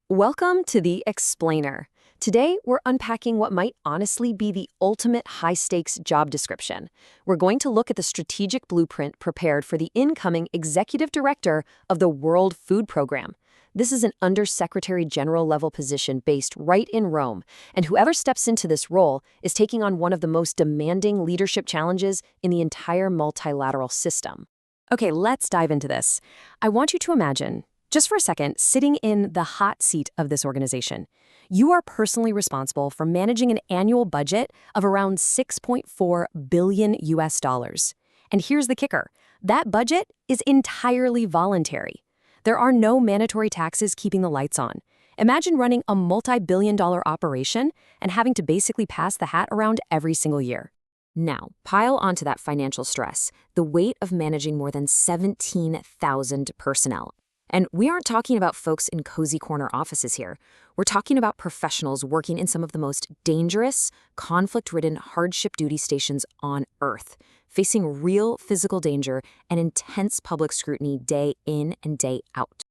Welcome to The Explainer. Today, we're unpacking what might honestly be the ultimate high-stakes job description. We're going to look at the strategic blueprint prepared for the incoming executive director of the World Food Program. This is an undersecretary general level position based right in Rome, and whoever steps into this role is taking on one of the most demanding leadership challenges in the entire multilateral system. Okay, let's dive into this. I want you to imagine, just for a second, sitting in the hot seat of this organization. You are personally responsible for managing an annual budget of around 6.4 billion US dollars. And here's the kicker. That budget is entirely voluntary. There are no mandatory taxes keeping the lights on. Imagine running a multi-billion-dollar operation and having to basically pass the hat around every single year. Now, pile onto that financial stress the weight of managing more than 17,000 personnel. And we aren't talking about folks in cozy corner offices here. We're talking about professionals working in some of the most dangerous, conflict-ridden hardship duty stations on Earth, facing real physical danger and intense public scrutiny day in and day out.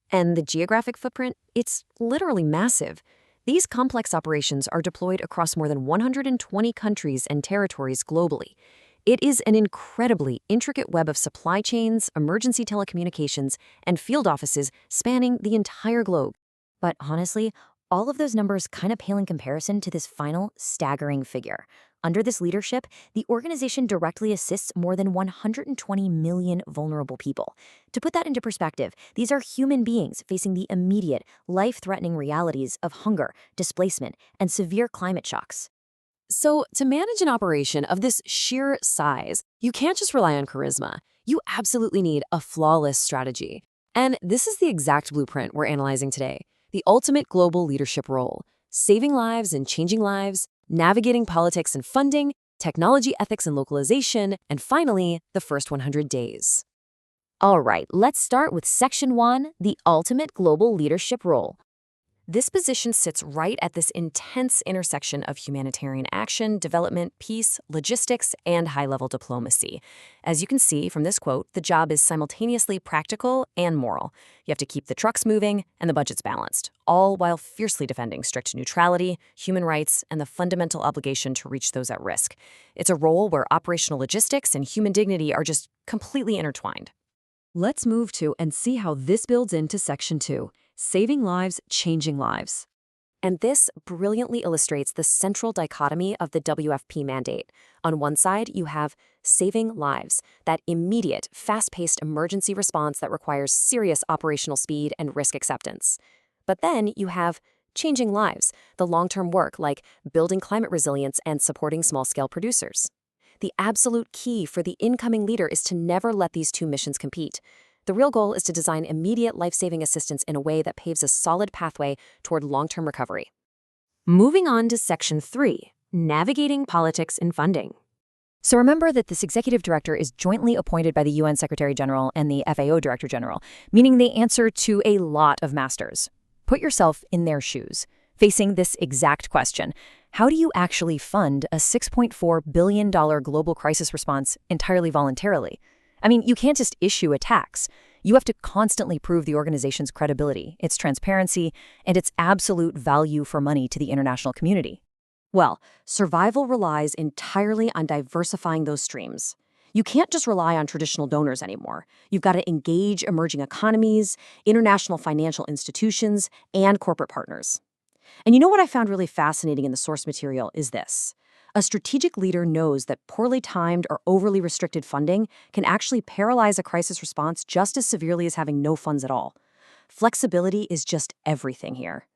And the geographic footprint? It's literally massive. These complex operations are deployed across more than 120 countries and territories globally. It is an incredibly intricate web of supply chains, emergency telecommunications, and field offices spanning the entire globe. But honestly, all of those numbers kind of pale in comparison to this final, staggering figure. Under this leadership, the organization directly assists more than 120 million vulnerable people. To put that into perspective, these are human beings facing the immediate, life-threatening realities of hunger, displacement, and severe climate shocks. So, to manage an operation of this sheer size, you can't just rely on charisma. You absolutely need a flawless strategy. And this is the exact blueprint we're analyzing today. The ultimate global leadership role: saving lives and changing lives, navigating politics and funding, technology ethics and localization, and finally, the first 100 days. All right, let's start with Section 1, the ultimate global leadership role. This position sits right at this intense intersection of humanitarian action, development, peace, logistics, and high-level diplomacy. As you can see from this quote, the job is simultaneously practical and moral. You have to keep the trucks moving and the budgets balanced, all while fiercely defending strict neutrality, human rights, and the fundamental obligation to reach those at risk. It's a role where operational logistics and human dignity are just completely intertwined. Let's move to and see how this builds into Section 2. Saving lives, changing lives. And this brilliantly illustrates the central dichotomy of the WFP mandate. On one side, you have saving lives, that immediate, fast-paced emergency response that requires serious operational speed and risk acceptance. But then you have changing lives, the long-term work like building climate resilience and supporting small-scale producers. The absolute key for the incoming leader is to never let these two missions compete. The real goal is to design immediate life-saving assistance in a way that paves a solid pathway toward long-term recovery. Moving on to Section 3, navigating politics and funding. So remember that this executive director is jointly appointed by the UN Secretary General and the FAO Director General, meaning they answer to a lot of masters. Put yourself in their shoes, facing this exact question. How do you actually fund a $6.4 billion global crisis response entirely voluntarily? I mean, you can't just issue a tax. You have to constantly prove the organization's credibility, its transparency, and its absolute value for money to the international community. Well, survival relies entirely on diversifying those streams. You can't just rely on traditional donors anymore. You've got to engage emerging economies, international financial institutions, and corporate partners. And you know what I found really fascinating in the source material is this. A strategic leader knows that poorly timed or overly restricted funding can actually paralyze a crisis response just as severely as having no funds at all. Flexibility is just everything here.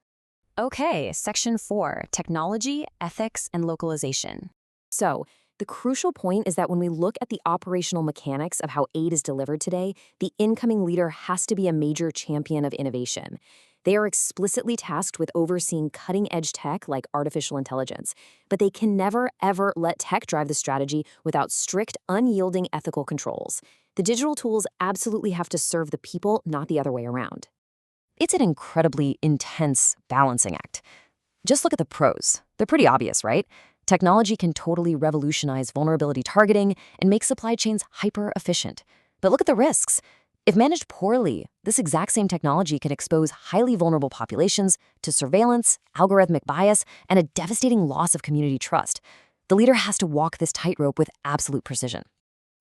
Okay, Section 4, technology, ethics, and localization. So, the crucial point is that when we look at the operational mechanics of how aid is delivered today, the incoming leader has to be a major champion of innovation. They are explicitly tasked with overseeing cutting-edge tech like artificial intelligence, but they can never, ever let tech drive the strategy without strict, unyielding ethical controls. The digital tools absolutely have to serve the people, not the other way around. It's an incredibly intense balancing act. Just look at the pros. They're pretty obvious, right? Technology can totally revolutionize vulnerability targeting and make supply chains hyper-efficient. But look at the risks. If managed poorly, this exact same technology can expose highly vulnerable populations to surveillance, algorithmic bias, and a devastating loss of community trust. The leader has to walk this tightrope with absolute precision.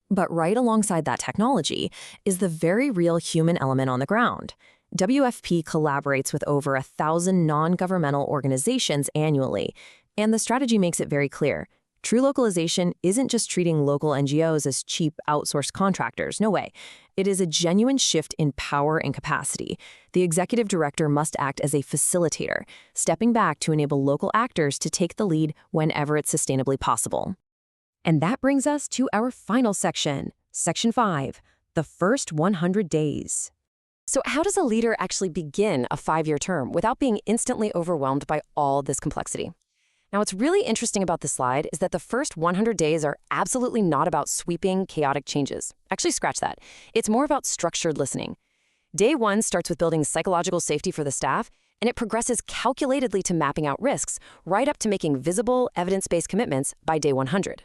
But right alongside that technology is the very real human element on the ground. WFP collaborates with over 1,000 non-governmental organizations annually, and the strategy makes it very clear. True localization isn't just treating local NGOs as cheap outsourced contractors, no way. It is a genuine shift in power and capacity. The executive director must act as a facilitator, stepping back to enable local actors to take the lead whenever it's sustainably possible. And that brings us to our final section, Section 5, the first 100 days. So how does a leader actually begin a 5-year term without being instantly overwhelmed by all this complexity? Now, what's really interesting about this slide is that the first 100 days are absolutely not about sweeping, chaotic changes. Actually, scratch that. It's more about structured listening. Day 1 starts with building psychological safety for the staff, and it progresses calculatedly to mapping out risks, right up to making visible, evidence-based commitments by day 100.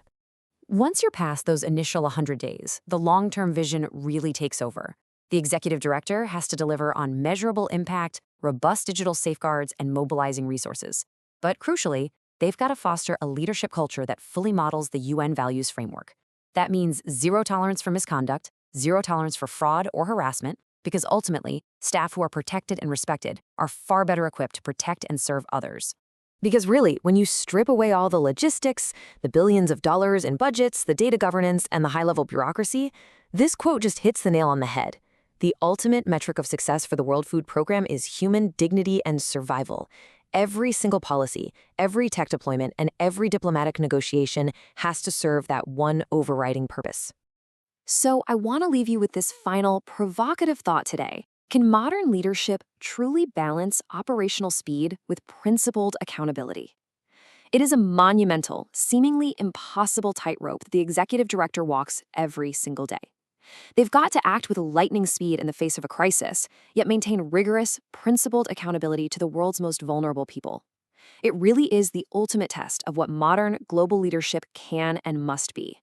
Once you're past those initial 100 days, the long-term vision really takes over. The executive director has to deliver on measurable impact, robust digital safeguards, and mobilizing resources. But crucially, they've got to foster a leadership culture that fully models the UN values framework. That means zero tolerance for misconduct, zero tolerance for fraud or harassment, because ultimately, staff who are protected and respected are far better equipped to protect and serve others. Because really, when you strip away all the logistics, the billions of dollars in budgets, the data governance, and the high-level bureaucracy, this quote just hits the nail on the head. The ultimate metric of success for the World Food Program is human dignity and survival. Every single policy, every tech deployment, and every diplomatic negotiation has to serve that one overriding purpose. So I want to leave you with this final provocative thought today. Can modern leadership truly balance operational speed with principled accountability? It is a monumental, seemingly impossible tightrope that the executive director walks every single day. They've got to act with lightning speed in the face of a crisis, yet maintain rigorous, principled accountability to the world's most vulnerable people. It really is the ultimate test of what modern global leadership can and must be.